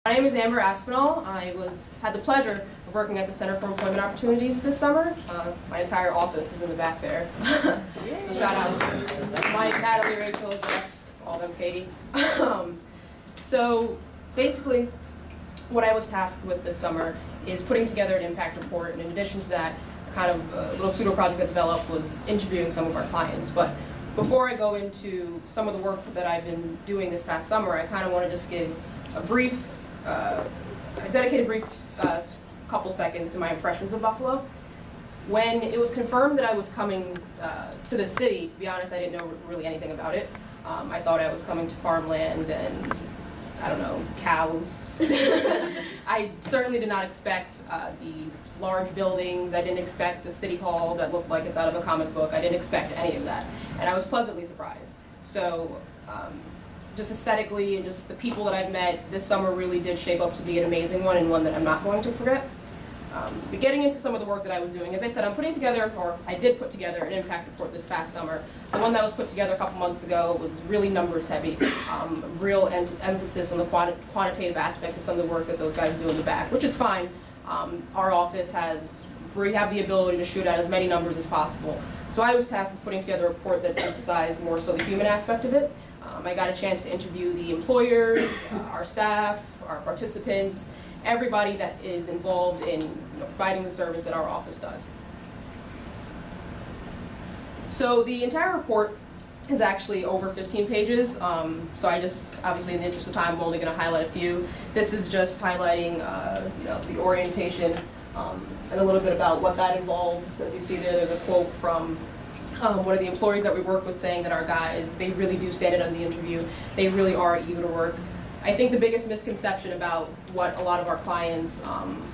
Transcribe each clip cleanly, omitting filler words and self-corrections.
My name is Aspinall. I had the pleasure of working at the Center for Employment Opportunities this summer. My entire office is in the back there. So shout out to Mike, Natalie, Rachel, Jeff, all of them, Katie. So basically, what I was tasked with this summer is putting together an impact report, and in addition to that, kind of a little pseudo project that developed was interviewing some of our clients. But before I go into some of the work that I've been doing this past summer, I kind of want to just give a brief, couple seconds to my impressions of Buffalo. When it was confirmed that I was coming to the city, to be honest, I didn't know really anything about it. I thought I was coming to farmland and, I don't know, cows. I certainly did not expect the large buildings. I didn't expect a city hall that looked like it's out of a comic book. I didn't expect any of that, and I was pleasantly surprised. So just aesthetically and just the people that I've met, this summer really did shape up to be an amazing one, and one that I'm not going to forget. But getting into some of the work that I was doing, as I said, I did put together an impact report this past summer. The one that was put together a couple months ago was really numbers heavy, real emphasis on the quantitative aspect of some of the work that those guys do in the back, which is fine. Our office we have the ability to shoot out as many numbers as possible. So I was tasked with putting together a report that emphasized more so the human aspect of it. I got a chance to interview the employers, our staff, our participants, everybody that is involved in providing the service that our office does. So the entire report is actually over 15 pages. So I just, obviously in the interest of time, I'm only going to highlight a few. This is just highlighting the orientation and a little bit about what that involves. As you see there's a quote from one of the employees that we work with saying that our guys, they really do stand it on the interview. They really are eager to work. I think the biggest misconception about what a lot of our clients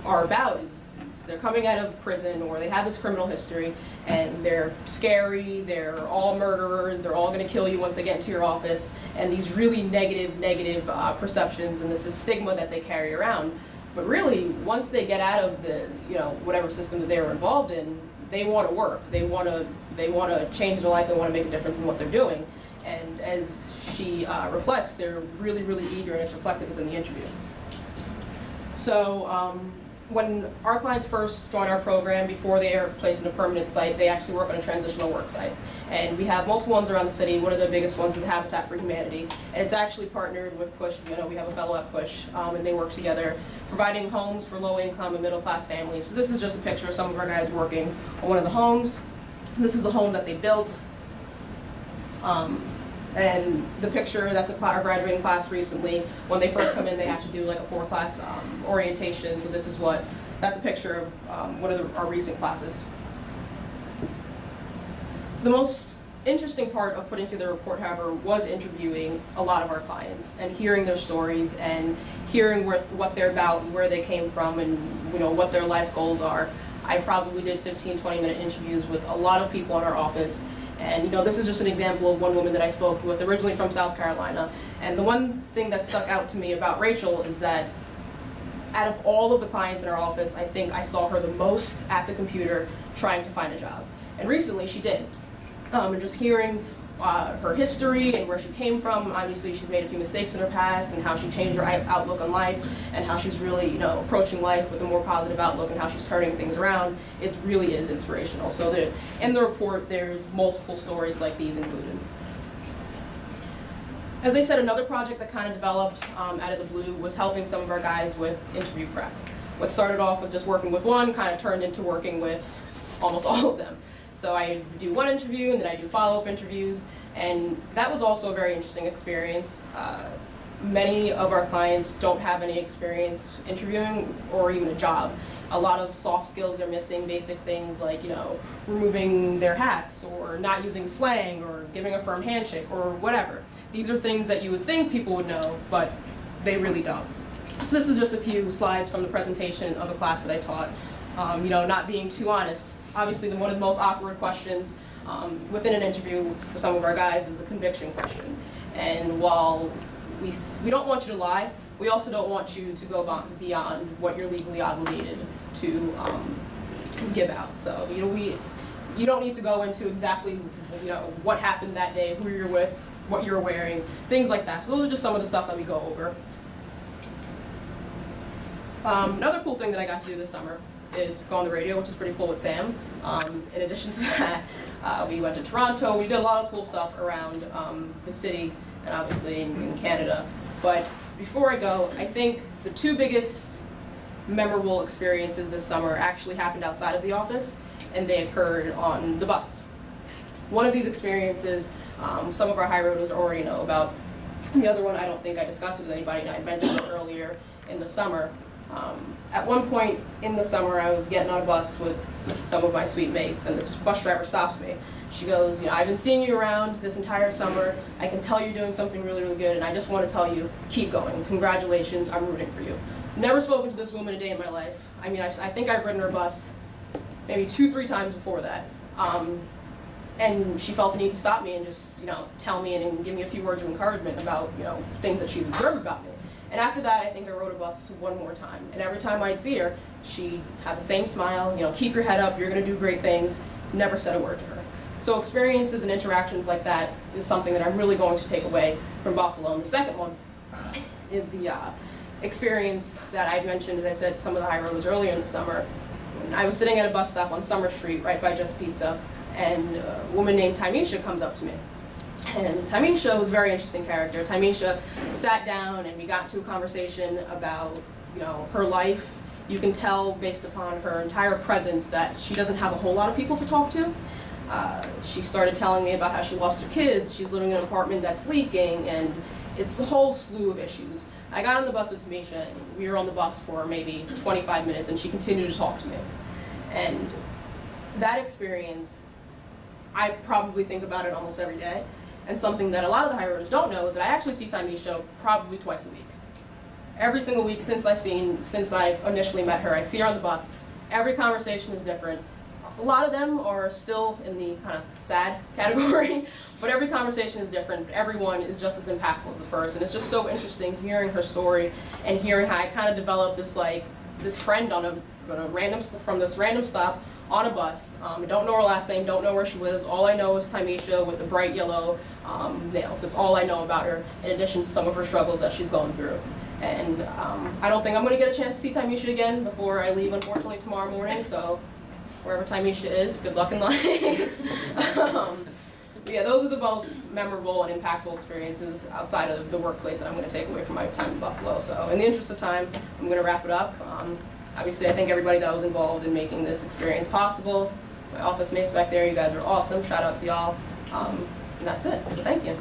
are about is they're coming out of prison or they have this criminal history and they're scary, they're all murderers, they're all going to kill you once they get into your office, and these really negative perceptions and this is stigma that they carry around. But really, once they get out of the whatever system that they were involved in, they want to work. They want to change their life. They want to make a difference in what they're doing. And as she reflects, they're really eager, and it's reflected within the interview. So when our clients first join our program, before they are placed in a permanent site, they actually work on a transitional work site. And we have multiple ones around the city. One of the biggest ones is the Habitat for Humanity. And it's actually partnered with PUSH. We have a fellow at PUSH, and they work together, providing homes for low-income and middle-class families. So this is just a picture of some of our guys working on one of the homes. This is a home that they built. And the picture, that's our graduating class recently. When they first come in, they have to do like a 4-class orientation. So that's a picture of one of our recent classes. The most interesting part of putting together the report, however, was interviewing a lot of our clients and hearing their stories and hearing what they're about and where they came from and what their life goals are. I probably did 15-20-minute interviews with a lot of people in our office. And this is just an example of one woman that I spoke with, originally from South Carolina. And the one thing that stuck out to me about Rachel is that out of all of the clients in our office, I think I saw her the most at the computer trying to find a job. And recently she did. And just hearing her history and where she came from, obviously she's made a few mistakes in her past, and how she changed her outlook on life, and how she's really approaching life with a more positive outlook, and how she's turning things around. It really is inspirational. So in the report there's multiple stories like these included. As I said, another project that kind of developed out of the blue was helping some of our guys with interview prep. What started off with just working with one kind of turned into working with almost all of them. So I do one interview, and then I do follow-up interviews, and that was also a very interesting experience. Many of our clients don't have any experience interviewing or even a job. A lot of soft skills they're missing, basic things like removing their hats, or not using slang, or giving a firm handshake, or whatever. These are things that you would think people would know, but they really don't. So this is just a few slides from the presentation of a class that I taught. Not being too honest. Obviously, one of the most awkward questions within an interview for some of our guys is the conviction question. And while we don't want you to lie, we also don't want you to go beyond what you're legally obligated to give out. So you don't need to go into exactly what happened that day, who you're with, what you're wearing, things like that. So those are just some of the stuff that we go over. Another cool thing that I got to do this summer is go on the radio, which is pretty cool with Sam. In addition to that, we went to Toronto. We did a lot of cool stuff around the city and obviously in Canada. But before I go, I think the two biggest memorable experiences this summer actually happened outside of the office, and they occurred on the bus. One of these experiences, some of our high roaders already know about. The other one I don't think I discussed with anybody, and I mentioned it earlier in the summer. At one point in the summer, I was getting on a bus with some of my suite mates, and this bus driver stops me. She goes, you know, I've been seeing you around this entire summer. I can tell you're doing something really, really good, and I just want to tell you, keep going. Congratulations, I'm rooting for you. Never spoken to this woman a day in my life. I mean, I think I've ridden her bus maybe 2-3 times before that. And she felt the need to stop me and just, you know, tell me and give me a few words of encouragement about, you know, things that she's observed about me. And after that, I think I rode a bus one more time. And every time I'd see her, she had the same smile, you know, keep your head up, you're gonna do great things. Never said a word to her. So experiences and interactions like that is something that I'm really going to take away from Buffalo. And the second one is the experience that I mentioned, as I said, to some of the high roaders earlier in the summer. I was sitting at a bus stop on Summer Street, right by Just Pizza, and a woman named Tymisha comes up to me. And Tymisha was a very interesting character. Tymisha sat down and we got into a conversation about, you know, her life. You can tell based upon her entire presence that she doesn't have a whole lot of people to talk to. She started telling me about how she lost her kids, she's living in an apartment that's leaking, and it's a whole slew of issues. I got on the bus with Tymisha, and we were on the bus for maybe 25 minutes, and she continued to talk to me. And that experience, I probably think about it almost every day. And something that a lot of the high roaders don't know is that I actually see Tymisha probably twice a week. Every single week since I've initially met her, I see her on the bus. Every conversation is different. A lot of them are still in the kind of sad category, but every conversation is different. Everyone is just as impactful as the first, and it's just so interesting hearing her story and hearing how I kind of developed this friend from this random stop on a bus. I don't know her last name, don't know where she lives. All I know is Tymisha with the bright yellow nails. That's all I know about her, in addition to some of her struggles that she's going through. And I don't think I'm going to get a chance to see Tymisha again before I leave, unfortunately, tomorrow morning. So wherever Tymisha is, good luck in life. Yeah, those are the most memorable and impactful experiences outside of the workplace that I'm going to take away from my time in Buffalo. So in the interest of time, I'm going to wrap it up. Obviously, I thank everybody that was involved in making this experience possible. My office mates back there, you guys are awesome. Shout out to y'all. And that's it. So thank you.